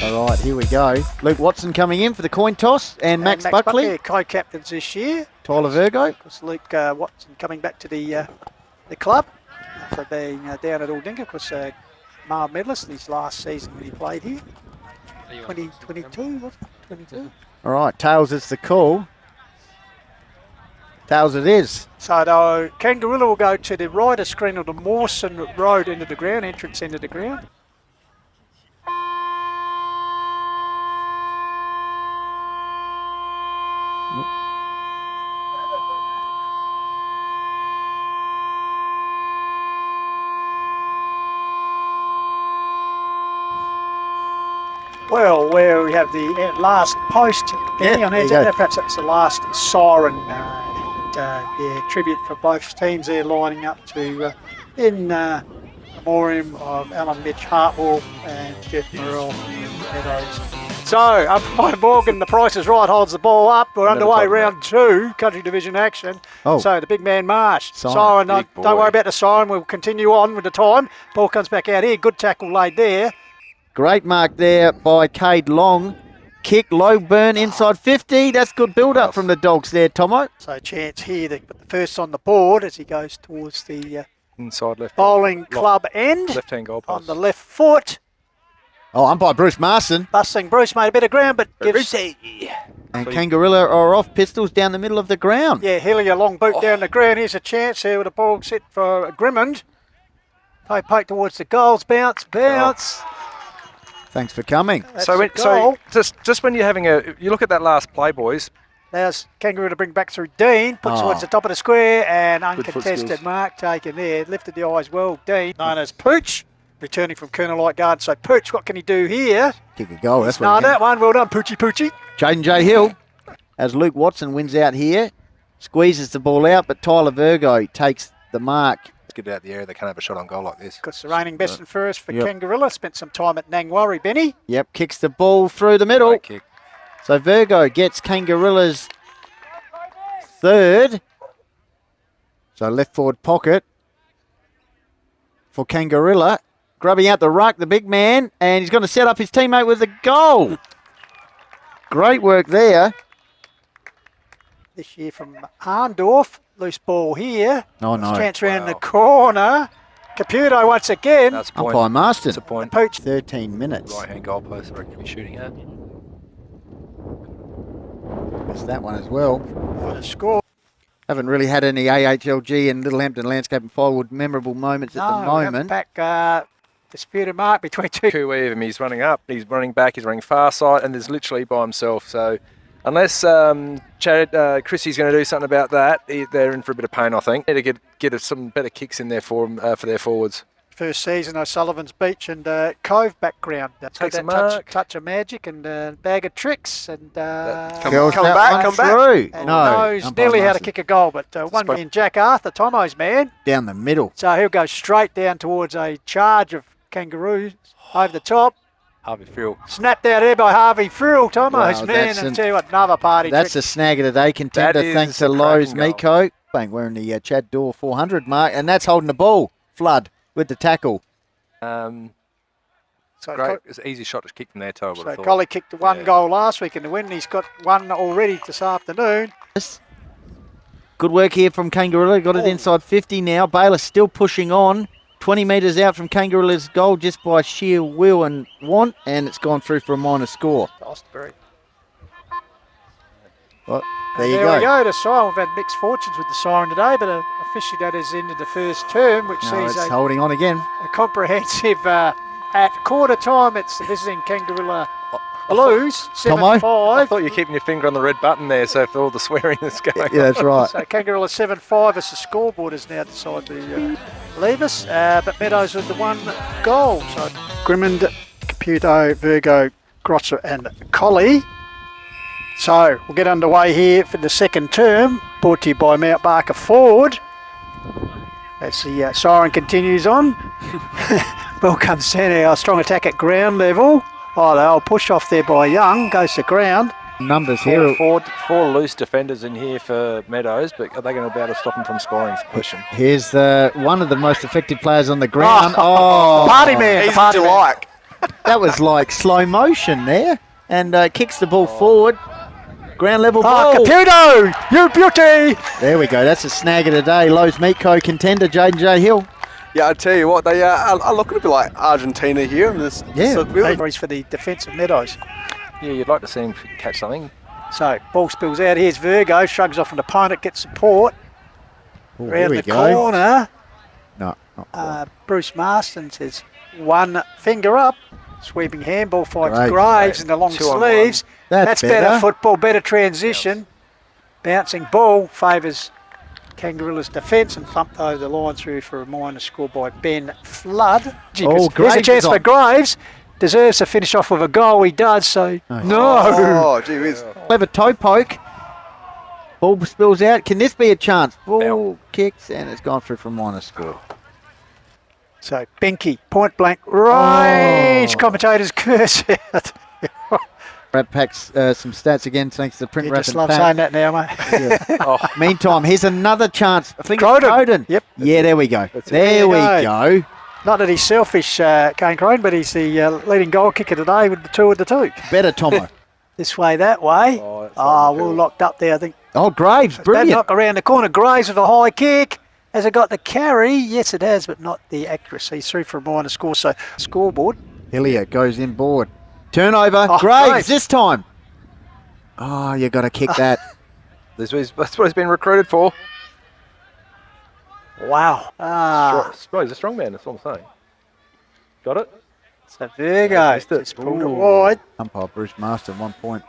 All right, here we go. Luke Watson coming in for the coin toss, and Max Buckley. Co-captains this year. Tyler Virgo. Of course, Luke Watson coming back to the club after being down at Aldinga. Of course, Mile medalist in his last season when he played here. 2022, was it? 22. All right, Tails is the call. Tails it is. So the Kangarilla will go to the rider screen of the Mawson Road end of the ground, entrance end of the ground. Well, where we have the last post, Benny, on perhaps that's the last siren tribute for both teams there, lining up to in memoriam of Alan Mitch Hartwell and Jeff Morrell Meadows. So, umpire Morgan, the Price is Right, holds the ball up. We're underway, round 2, country division action. Oh. So the big man Marsh. Siren, don't worry about the siren. We'll continue on with the time. Ball comes back out here. Good tackle laid there. Great mark there by Cade Long. Kick, low burn, inside 50. That's good build-up from the Dogs there, Tomo. So chance here to put the first on the board as he goes towards the inside left bowling club end. Left-hand goal post. On the left foot. Oh, umpire Bruce Marston. Busting Bruce made a bit of ground, but gives... And Kangarilla are off, pistols down the middle of the ground. Yeah, Hillier long boot down the ground. Here's a chance here with a ball set for Grimmond. Poke towards the goals. Bounce. Thanks for coming. So just when you're having you look at that last play, boys. Allows Kangaroo to bring back through Dean, puts towards the top of the square, and uncontested mark taken there. Lifted the eyes well, Dean. Known as Pooch, returning from Colonel Light Guard. So Pooch, what can he do here? Kick a goal, that's what that one, well done, Poochie. Jaden J. Hill, as Luke Watson wins out here, squeezes the ball out, but Tyler Virgo takes the mark. Get it out the area, they can't have a shot on goal like this. Because the reigning best and fairest for Kangarilla. Spent some time at Nangwarry, Benny. Yep, kicks the ball through the middle. Great kick. So Virgo gets Kangarilla's third. So left forward pocket for Kangarilla. Grubbing out the ruck, the big man, and he's going to set up his teammate with a goal. Great work there. This year from Arndorf. Loose ball here. Oh, no. Chance round the corner. Caputo once again. That's a point. Umpire Marston. That's a point. Pooch. 13 minutes. Right-hand goal post, I reckon he's shooting at. Missed that one as well. For the score. Haven't really had any AHLG and Littlehampton Landscape and Firewood memorable moments at the moment. Back disputed mark between two. Two of him. He's running up, he's running back, he's running far side, and there's literally by himself. So unless Chrissy's going to do something about that, they're in for a bit of pain, I think. Need to get some better kicks in there for them, for their forwards. First season, O'Sullivan's Beach and Cove background. Takes a mark. Touch of magic and bag of tricks. And come back. Through. And knows nearly how to kick a goal, but one in Jack Arthur, Tomo's man. Down the middle. So he'll go straight down towards a charge of Kangaroos over the top. Harvey Frill. Snapped out there by Harvey Frill, Tomo's man. And tell you what, another party That's trick. a snag of the day contender, thanks to Lowe's Miko. Bang, wearing the Chad Dawe 400 mark, and that's holding the ball. Flood with the tackle. Great. It's an easy shot to kick from there, Toby. So Collie kicked one goal last week in the win. He's got one already this afternoon. Good work here from Kangarilla. Got it inside 50 now. Baylor still pushing on. 20 metres out from Kangarilla's goal just by sheer will and want, and it's gone through for a minor score. Well, there you go. There we go. The siren. We've had mixed fortunes with the siren today, but officiated into the first term, which sees it's holding on again. A comprehensive at quarter time. It's the visiting Kangarilla Blues 7-5. I thought you were keeping your finger on the red button there, so for all the swearing that's going on. Yeah, that's right. So Kangarilla 7-5 as the scoreboard is now decided to leave us, but Meadows with the one goal. So Grimmond, Caputo, Virgo, Grosser and Collie. So we'll get underway here for the second term, brought to you by Mount Barker Ford. As the siren continues on. Ball comes in, our strong attack at ground level. Oh, the old push off there by Young, goes to ground. Numbers here. Four loose defenders in here for Meadows, but are they going to be able to stop him from scoring? Is the question. Here's one of the most effective players on the ground. Party man. Easy to like. That was like slow motion there. And kicks the ball forward. Ground level ball. Caputo, you beauty. There we go. That's a snag of the day. Lowe's Meat Co contender, Jaden J. Hill. Yeah, I tell you what, they are looking a bit like Argentina here. And Really for the defence of Meadows. Yeah, you'd like to see him catch something. So, ball spills out. Here's Virgo, shrugs off an opponent, gets support. Ooh, Around the corner. No, not quite. Bruce Marston says, one finger up. Sweeping handball finds Graves in the long sleeves. That's better football, better transition. Yep. Bouncing ball favours Kangarilla's defence and thumped over the line through for a minor score by Ben Flood. There's a chance for Graves. Deserves to finish off with a goal. He does, so no. Oh, gee whiz. Clever toe poke. Ball spills out. Can this be a chance? Ball kicks and it's gone through for a minor score. So, Benke, point blank range. Commentators curse out. Brad packs some stats again thanks to print You wrap just and love pack. saying that now, mate. Yeah. Meantime, here's another chance. I think Croden. Yep. Yeah, there we go. There we go. Not that he's selfish, Kane Croden, but he's the leading goal kicker today with the 2 of the 2. Better, Tomo. This way, that way. We're locked up there, I think. Oh, Graves, brilliant. That knock around the corner. Graves with a high kick. Has it got the carry? Yes, it has, but not the accuracy. Through for a minor score, so scoreboard. Hillier goes in board. Turnover. Graves this time. Oh, you got to kick that. That's what he's been recruited for. Wow. He's a strong man, that's what I'm saying. Got it? So Virgo just pulled it wide. Umpire Bruce Marston, 1 point.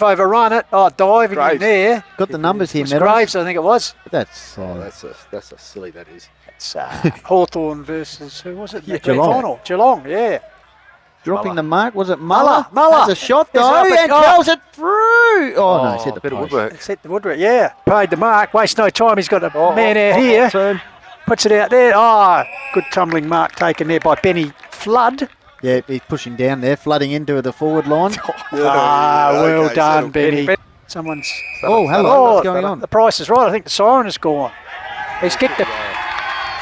Overrun it. Diving in there. Got the numbers here, Meadows. Graves, I think it was. That's that's a silly, that is. It's Hawthorn versus, who was it? Yeah, Geelong. Geelong, yeah. Dropping the mark, was it Muller? Muller. Has a shot though, and curls it through. Oh, no, it's hit the bit of post. woodwork. It's hit the woodwork, yeah. Paid the mark, waste no time. He's got a man out here. Puts it out there. Good tumbling mark taken there by Benny Flood. Yeah, he's pushing down there, flooding into the forward line. Well done, Benny. Someone's... hello, what's going on? The price is right. I think the siren has gone. He's kicked it.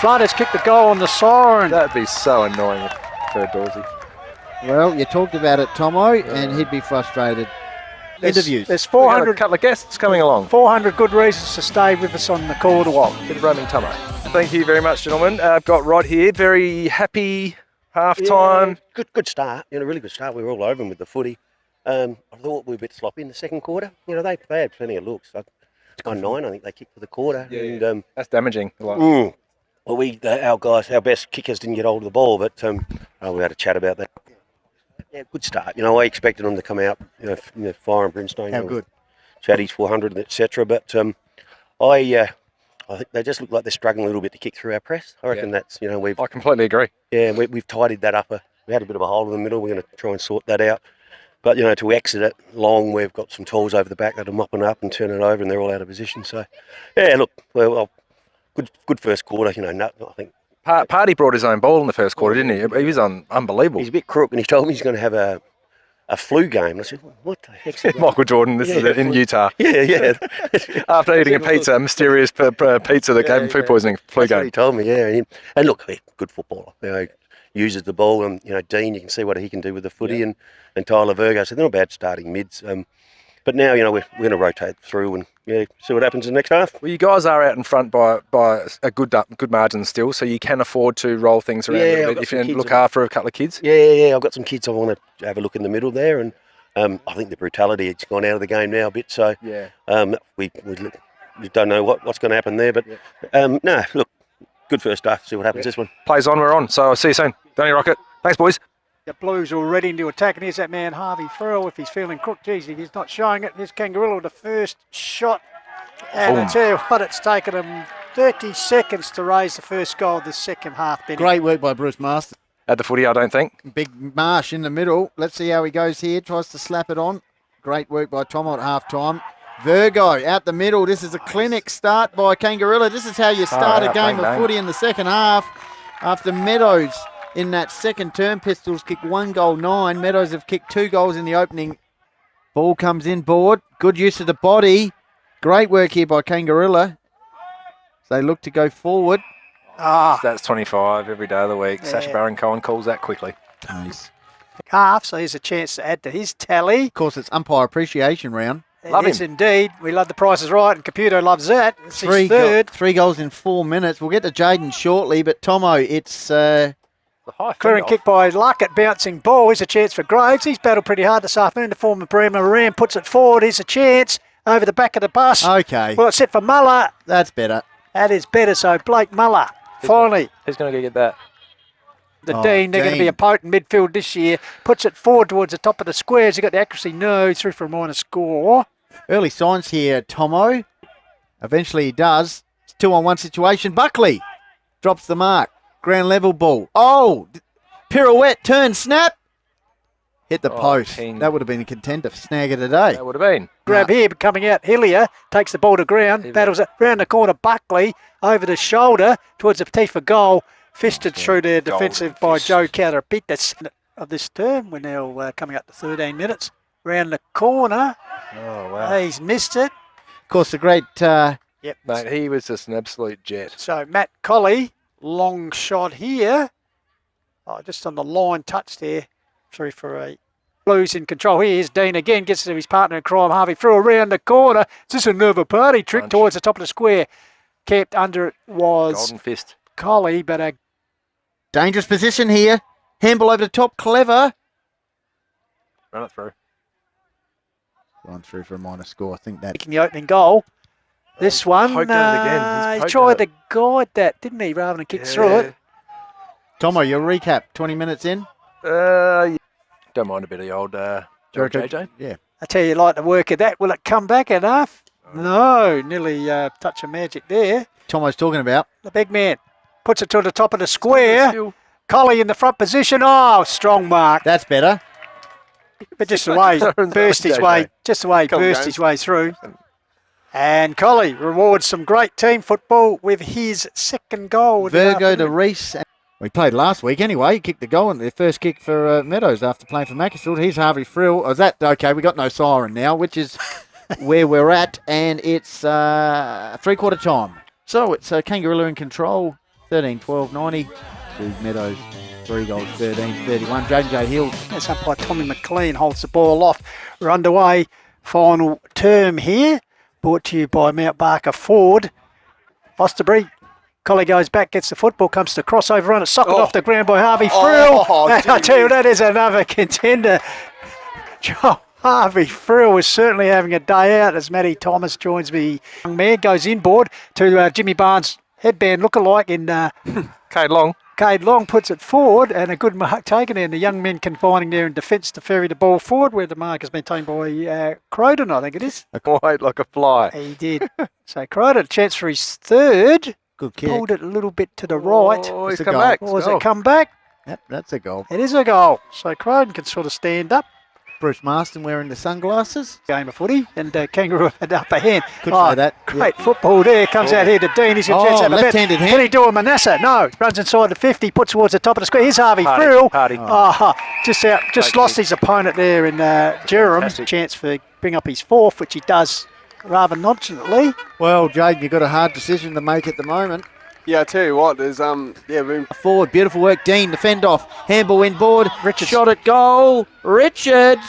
Flood has kicked the goal on the siren. That'd be so annoying for Dorsey. Well, you talked about it, Tomo, and he'd be frustrated. Interviews. There's 400... A couple of guests coming along. 400 good reasons to stay with us on the call to walk. Bit of roaming Tomo. Thank you very much, gentlemen. I've got Rod here. Very happy half-time. Yeah, good start. Really good start. We were all over them with the footy. I thought we were a bit sloppy in the second quarter. They had plenty of looks. 1-9, I think they kicked for the quarter. Yeah, and, that's damaging. Well, our best kickers didn't get hold of the ball, but we had a chat about that. Yeah, good start. I expected them to come out, fire and brimstone. How good? Chatties 400, etc. But I think they just look like they're struggling a little bit to kick through our press. I reckon that's, I completely agree. Yeah, we've tidied that up. We had a bit of a hole in the middle. We're going to try and sort that out. But, to exit it long, we've got some tools over the back that are mopping up and turning it over, and they're all out of position. So, yeah, look, good first quarter. I think. Party brought his own ball in the first quarter, didn't he? He was unbelievable. He's a bit crook, and he told me he's going to have a flu game. And I said, what the heck's that? Michael Jordan, this is in Utah. Yeah. After eating a mysterious pizza that gave him food poisoning, flu That's game. what he told me, yeah. And look, good footballer. Uses the ball, and Dean, you can see what he can do with the footy, and Tyler Virgo. So they're not bad starting mids. But now, we're going to rotate through and see what happens in the next half. Well, you guys are out in front by a good margin still, so you can afford to roll things around a little bit if you look after a couple of kids. Yeah. I've got some kids I want to have a look in the middle there, and I think the brutality has gone out of the game now a bit. So we don't know what's going to happen there, but no, look, good first half. See what happens this one. Plays on, we're on. So I'll see you soon. Don't you rocket? Thanks, boys. The Blues are ready to attack, and here's that man Harvey Farrell if he's feeling crook. Geez, he's not showing it. Here's Kangarilla with the first shot, and I tell you what, it's taken him 30 seconds to raise the first goal of the second half. Benny. Great work by Bruce Marston. At the footy, I don't think. Big Marsh in the middle. Let's see how he goes here. Tries to slap it on. Great work by Tomo at half-time. Virgo out the middle. This is a clinic start by Kangarilla. This is how you start a game of footy in the second half. After Meadows in that second term, Pistols kicked 1 goal, 9. Meadows have kicked 2 goals in the opening Ball comes in board. Good use of the body. Great work here by Kangarilla. They look to go forward. That's 25 every day of the week. Yeah. Sacha Baron Cohen calls that quickly. Nice. Half, so here's a chance to add to his tally. Of course, it's umpire appreciation round. Love It is him. indeed. We love the prices right, and Caputo loves that. It's his third. 3 goals in 4 minutes. We'll get to Jaden shortly, but Tomo, it's The high Clearing fend-off. kick by Luckett, bouncing ball. Here's a chance for Graves. He's battled pretty hard this afternoon. The former Bremer Moran puts it forward. Here's a chance over the back of the bus. okay. Well, it's set for Muller. That's better. That is better. So Blake Muller, finally, Who's going to get that? the Oh, Dean. They're going to be Dean. a potent midfield this year. Puts it forward towards the top of the squares. He got the accuracy. No, through for a minor score. Early signs here, Tomo. Eventually he does. It's 2-on-1 situation. Buckley drops the mark. Ground level ball. Oh, pirouette, turn, snap. Hit the Oh, post. King. That would have been a contender for snag of the day. That would have been. Grab here, but coming out. Hillier takes the ball to ground. Hillier. Battles it round the corner. Buckley over the shoulder towards the teeth for goal. Fisted through there, Golden defensive by fist. Joe Counterpitas of this term. We're now coming up to 13 minutes. Round the corner. Oh, wow. He's missed it. Of course, the great Yep. Mate, he was just an absolute jet. So Matt Colley, long shot here. Oh, just on the line touch there. Through for a Blues in control. Here's Dean again, gets to his partner in crime, Harvey, through around the corner. It's just a Nova Party trick Punch. towards the top of the square. Kept under it was Golden fist. Colley, but a dangerous position here. Handball over the top, clever. Run it through. Gone through for a minor score. I think that. making the opening goal. This one, poked at it again. He's he poked tried at to guide that, didn't he, rather than kick through it. Tomo, your recap. 20 minutes in. Yeah. Don't mind a bit of the old Jericho. JJ. Yeah. I tell you, like the work of that. Will it come back enough? No, nearly touch of magic there. Tomo's talking about. The big man puts it to the top of the square. Still. Colley in the front position. Oh, strong mark. That's better. But just the way he burst his way, just the way he Come, burst James. his way through. And Colley rewards some great team football with his second goal. of the Virgo to afternoon. Reese. We played last week anyway. He kicked the goal in their first kick for Meadows after playing for Macclesfield. Here's Harvey Frill. Oh, is that okay? We got no siren now, which is where we're at, and it's 3/4 time. So it's Kangarilla in control. 13-12-90 to Meadows. 3 goals, 13-31. Jaden Hill. That's up by Tommy McLean, holds the ball off. We're underway. Final term here. Brought to you by Mount Barker Ford. Osterbury. Colley goes back, gets the football, comes to crossover run. It's socked off the ground by Harvey Frill. And I tell you, that is another contender. Harvey Frill was certainly having a day out as Matty Thomas joins me. Young man goes inboard to Jimmy Barnes' headband lookalike in Cade Long. Cade Long puts it forward, and a good mark taken, and the young men confining there in defence to ferry the ball forward, where the mark has been taken by Croydon, I think it is. Wide like a fly. He did. So Croydon, a chance for his third. Good kick. Pulled it a little bit to the right. Oh, It's he's a come goal. back. Or was Oh. it come back? Yep, that's a goal. It is a goal. So Croydon can sort of stand up. Bruce Marston wearing the sunglasses. Game of footy, and Kangaroo had the upper hand. Could say that. Great Yeah. football there. Comes out here to Dean. He's got a chance to have a bet. left-handed hand. Can he do a Manassa? No. Runs inside the 50, puts towards the top of the square. Here's Harvey Party, Frill. party. Just out, just Great lost kick. his opponent there in Jerem. Fantastic. Chance for bring up his fourth, which he does rather nonchalantly. Well, Jade, you've got a hard decision to make at the moment. Yeah, I tell you what, there's room. Forward, beautiful work. Dean, the fend off. Handball inboard. Richards. Shot at goal. Richards.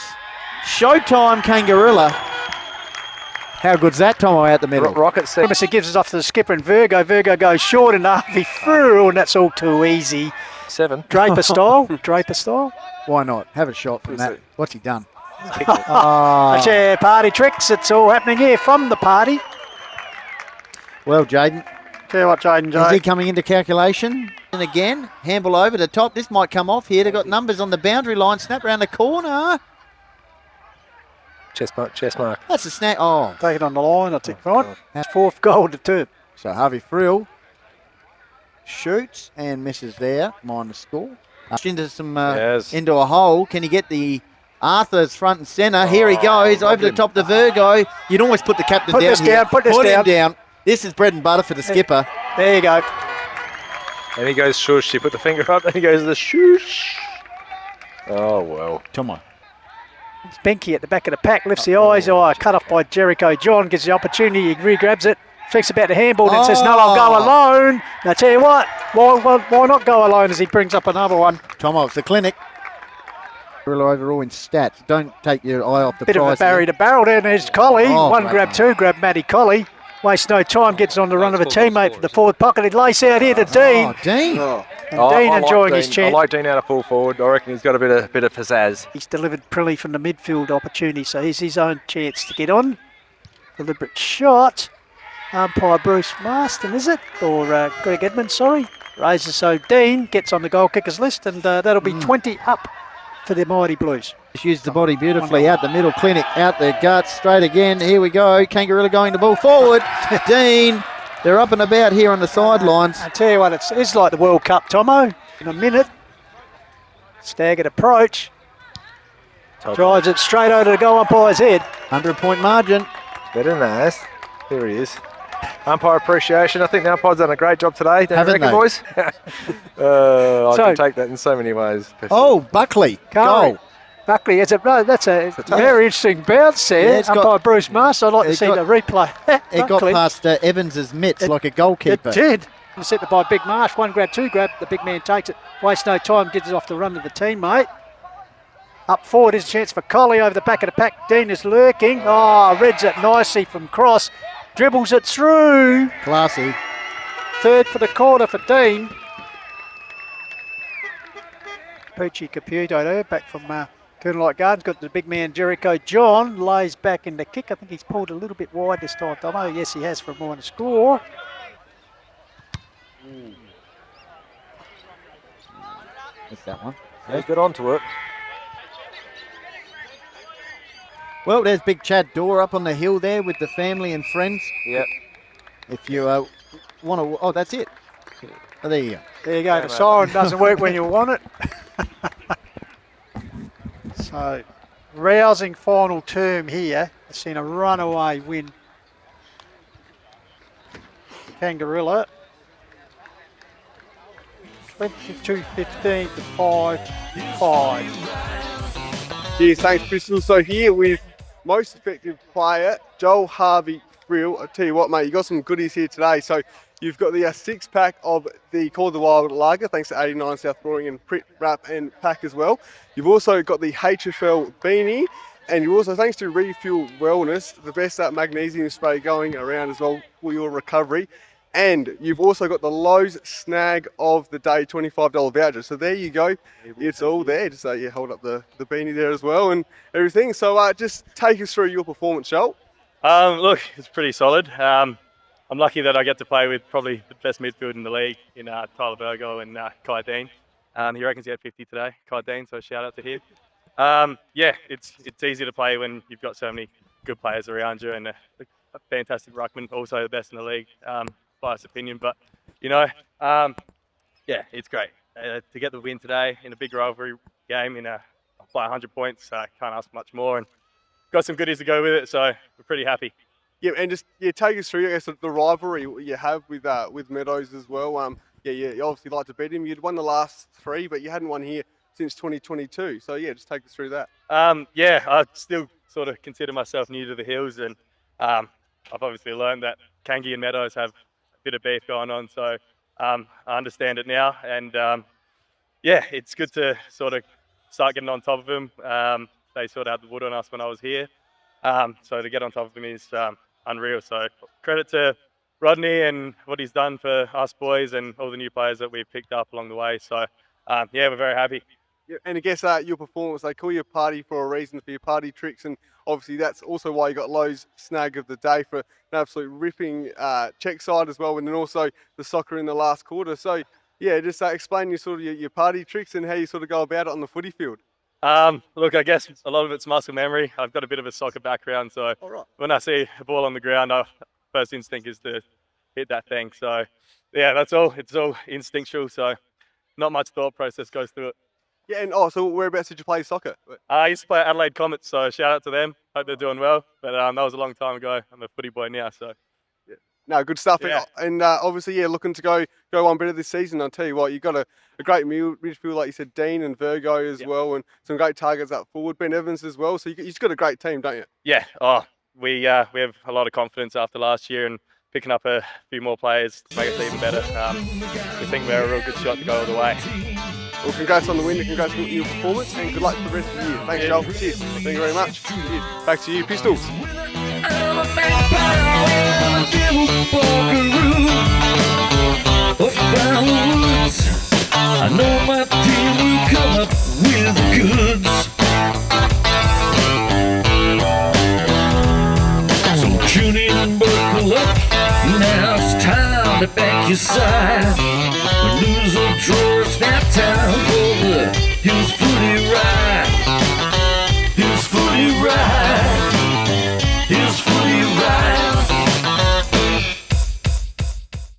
Showtime, Kangarilla. How good's that, Tomo, out the middle? Rocket set. He gives us off to the skipper and Virgo. Virgo goes short and Harvey Frill, and that's all too easy. 7. Draper style. Draper style. Why not? Have a shot from Is that. it? What's he done? That's your party tricks. It's all happening here from the party. Well, Jaden, Tell you what, Jaden, is he coming into calculation? And again, handball over the top. This might come off here. They've got numbers on the boundary line. Snap round the corner. Chest mark. That's a snap. Oh, Take it on the line, I think, right? That's fourth goal of the term. so Harvey Frill shoots and misses there. Minus score. Into some Yes. into a hole. Can he get the Arthur's front and centre? Here he goes over the top to Virgo. You'd almost put the captain Put down this here. down, put this him down. down. This is bread and butter for the skipper. There you go. And he goes shush. He put the finger up and he goes the shush. Oh, well. Come on. It's Benke at the back of the pack, lifts the eyes. Oh, cut off by Jericho John, gets the opportunity, he re-grabs it. Fix about the handball and says, no, I'll go alone. And I tell you what, why not go alone as he brings up another one. Tomo, it's the clinic. Overall in stats. Don't take your eye off the prize. Bit of a barrier to barrel there. There's Colley. One grab, two grab, Matty Colley. Wastes no time, gets on the run of a teammate for the forward pocket. It lays out here to Dean. Dean. And Dean enjoying his chance. I like Dean out of full forward. I reckon he's got a bit of pizzazz. He's delivered Prilly from the midfield opportunity, so here's his own chance to get on. Deliberate shot. Umpire Bruce Marston, is it? Or Greg Edmonds, sorry. Raises so Dean gets on the goal kickers list, and that'll be 20 up for the Mighty Blues. Just used the body beautifully out the middle, clinic, out the guts, straight again. Here we go. Kangarilla going the ball forward. Dean, they're up and about here on the sidelines. I tell you what, it's like the World Cup, Tomo. In a minute, staggered approach. Drives it straight over the goal umpire's head. 100-point margin. Better nice. There he is. Umpire appreciation. I think the umpire's done a great job today. Don't you reckon, boys? I can take that in so many ways. Oh, Buckley. Goal. Buckley, that's a very interesting bounce there. Yeah, Umpire Bruce Marston, I'd like to see the replay. It got past Evans's mitts like a goalkeeper. It did. Intercepted by Big Marsh. One grab, two grab. The big man takes it. Wastes no time, gets it off the run of the teammate. Up forward is a chance for Colley over the back of the pack. Dean is lurking. Oh, reads it nicely from cross. Dribbles it through. Classy. Third for the quarter for Dean. Poochie Caputo there, back from Colonel Light Gardens. Got the big man Jericho John. Lays back in the kick. I think he's pulled a little bit wide this time, Tomo. Yes, he has for a more on the score. Missed that one. Yeah, get on to it. Well, there's big Chad Dawe up on the hill there with the family and friends. Yep. If you want to... Oh, that's it. Oh, there you go. There you go. The siren doesn't work when you want it. So, rousing final term here. I've seen a runaway win. Kangarilla. 22-15 to 5-5. Yes, thanks, Bristol. So here with most effective player, Joel Harvey Frill. I tell you what, mate, you got some goodies here today. So you've got the 6-pack of the Call the Wild Lager, thanks to 89 South Brewing and Prit Wrap and Pack as well. You've also got the HFL beanie, and you also, thanks to Refuel Wellness, the best magnesium spray going around as well for your recovery. And you've also got the Lowe's Snag of the Day $25 voucher. So there you go. It's all there. Just you hold up the beanie there as well and everything. So just take us through your performance, Joel. Look, it's pretty solid. I'm lucky that I get to play with probably the best midfield in the league in Tyler Burgo and Kai Dean. He reckons he had 50 today, Kai Dean, so shout out to him. Yeah, it's easy to play when you've got so many good players around you and a fantastic ruckman, also the best in the league. Biased opinion, but yeah, it's great to get the win today in a big rivalry game by 100 points. Can't ask much more, and got some goodies to go with it, so we're pretty happy. Yeah, and just take us through, I guess, the rivalry you have with Meadows as well. You obviously like to beat him. You'd won the last 3, but you hadn't won here since 2022. So yeah, just take us through that. Yeah, I still sort of consider myself new to the hills, and I've obviously learned that Kangi and Meadows have bit of beef going on, so I understand it now, and yeah, it's good to sort of start getting on top of them. They sort of had the wood on us when I was here, so to get on top of them is unreal. So credit to Rodney and what he's done for us boys and all the new players that we've picked up along the way. So yeah, we're very happy. Yeah, and I guess your performance, they call you a party for a reason, for your party tricks, and obviously that's also why you got Lowe's Snag of the Day for an absolute ripping check side as well, and then also the soccer in the last quarter. So yeah, just explain your party tricks and how you sort of go about it on the footy field. Look, I guess a lot of it's muscle memory. I've got a bit of a soccer background, so when I see a ball on the ground, our first instinct is to hit that thing. So yeah, that's all. It's all instinctual, so not much thought process goes through it. Yeah, and so whereabouts did you play soccer? I used to play at Adelaide Comets, so shout out to them. Hope they're doing well. But that was a long time ago. I'm a footy boy now, so. No, good stuff. Yeah. And obviously, yeah, looking to go on better this season. I'll tell you what, you've got a great midfield, like you said, Dean and Virgo as well, and some great targets up forward. Ben Evans as well. So you've just got a great team, don't you? Yeah. Oh, we have a lot of confidence after last year and picking up a few more players to make us even better. We think we're a real good shot to go all the way. Well, congrats on the win and congrats on your performance, and good luck for the rest of the year. Thanks, Joel. Cheers. Thank you very much. Cheers. Back to you, Pistols. I'm a magpie and a devil buckaroo up by the woods. I know my team will come up with the goods. So tune in and buckle up. Now it's time to back your side. When lose or draw, it's that time.